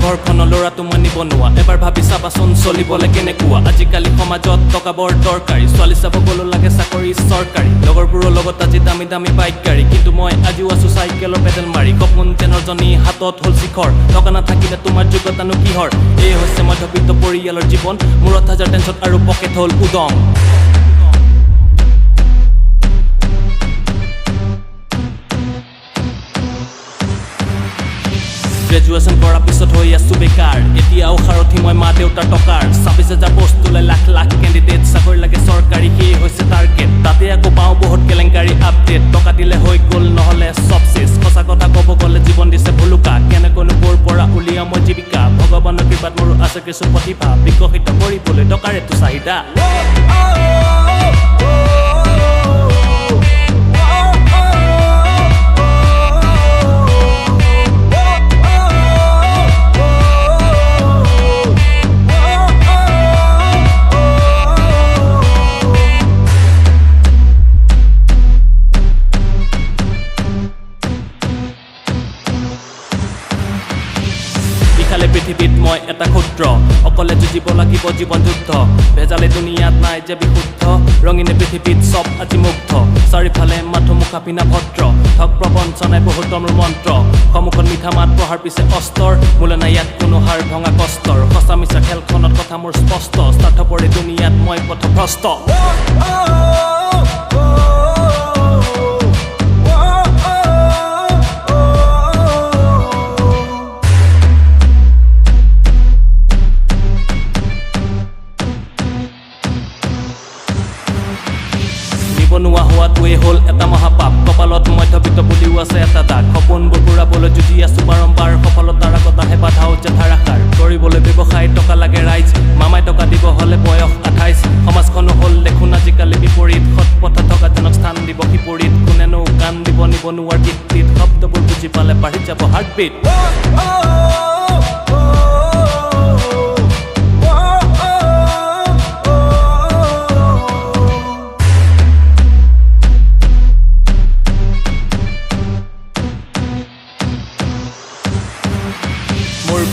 ঘৰখনৰ ল'ৰাটো মই নিবনুৱা এবাৰ ভাবি চাবাচোন চলিবলৈ কেনেকুৱা আজিকালি সমাজত টকা বৰ দৰকাৰী ছোৱালী চাব গ'লো লাগে চাকৰি চৰকাৰী লগৰবোৰৰ লগত আজি দামী দামী বাইক গাড়ী কিন্তু মই আজিও আছো চাইকেলৰ পেডেল মাৰি কপন ট্ৰেইনৰ জনী হাতত হ'ল শিখৰ টকা নাথাকিলে তোমাৰ যোগ্যতানো কিহৰ এই হৈছে মধ্যবিত্ত পৰিয়ালৰ জীৱন মূৰত হাজাৰ টেনচন আৰু পকেট হ'ল উদং গ্ৰেজুৱেশ্যন কৰাৰ পিছত হৈ আছো বেকাৰ এতিয়াও সাৰথি মই মা দেউতাৰ টকাৰ ২৬,০০০ পোষ্টলৈ লাখ লাখ কেণ্ডিডেট চাকৰি লাগে চৰকাৰী সেই হৈছে টাৰ্গেট তাতে আকৌ পাওঁ বহুত কেলেংকাৰী আপডেট টকা দিলে হৈ গ'ল নহ'লে চব চেছ সঁচা কথা ক'ব গ'লে জীৱন দিছে ভুলুকা কেনেকৈনো ক'ৰ পৰা উলিয়াম মই জীৱিকা ভগৱানৰ কৃপাত মোৰ আছে কিছু প্ৰতিভা বিকশিত কৰিবলৈ টকাৰেতো চাহিদা পৃথিৱীত মই এটা ক্ষুদ্ৰ অকলে যুঁজিব লাগিব জীৱন যুদ্ধ ভেজালে দুনিয়াত নাই যে বিশুদ্ধ ৰঙিনে পৃথিৱীত চব আজি মুগ্ধ চাৰিওফালে মাথো মুখা পিনা ভদ্ৰ ঠগ প্ৰবঞ্চনাই বহুত মোৰ মন্ত্ৰ সন্মুখত মিঠা মাত পঢ়াৰ পিছে অস্তৰ মোলে নাই ইয়াত কোনো হাৰ ভঙা কষ্টৰ সঁচা মিছা খেলখনত কথা মোৰ স্পষ্ট স্বাৰ্থপৰে দুনিয়াত মই পথভ্ৰষ্ট নিবনুৱা হোৱাটোৱে হ'ল এটা মহাপাপ কপালত মধ্যবিত্ত বুলিও আছে এটা দাগ সপোনবোৰ পূৰাবলৈ যুঁজি আছো বাৰম্বাৰ সফলতাৰ আগত আহে বাধাও যে ধাৰাসাৰ কৰিবলৈ ব্যৱসায় টকা লাগে ৰাইজ মামাই টকা দিব হ'লে বয়স ২৮ সমাজখনো হ'ল দেখোন আজিকালি বিপৰীত সৎ পথত থকা জনক স্থান দিব বিপৰীত কোনেনো গান দিব নিবনুৱাৰ গীতটিত শব্দবোৰ বুজি পালে বাঢ়ি যাব হাৰ্টবিট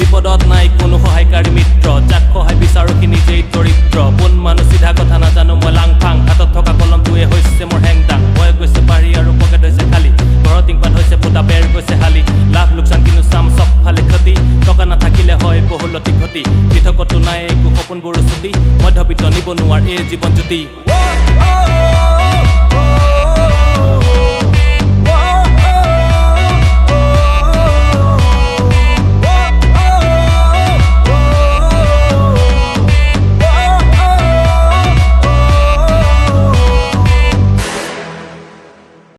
বিপদত নাই কোনো সহায়কাৰী মিত্ৰ যাক সহায় বিচাৰো সি নিজেই দৰিদ্ৰ কোন মানুহ চিধা কথা নাজানো মই লাংফাং হাতত থকা কলমটোৱে হৈছে মোৰ হেংদাং বয়স গৈছে বাঢ়ি আৰু পকেট হৈছে খালী ঘৰৰ টিংপাত হৈছে ফুটা বেৰ গৈছে হালি লাভ লোকচান কিন্তু চাম চবফালে ক্ষতি টকা নাথাকিলে হয় বহুলতি ঘটি পৃথকতো নাই একো সপোনবোৰো ছুটি মধ্যবিত্ত নিবনুৱাৰ এই জীৱন জ্যোতি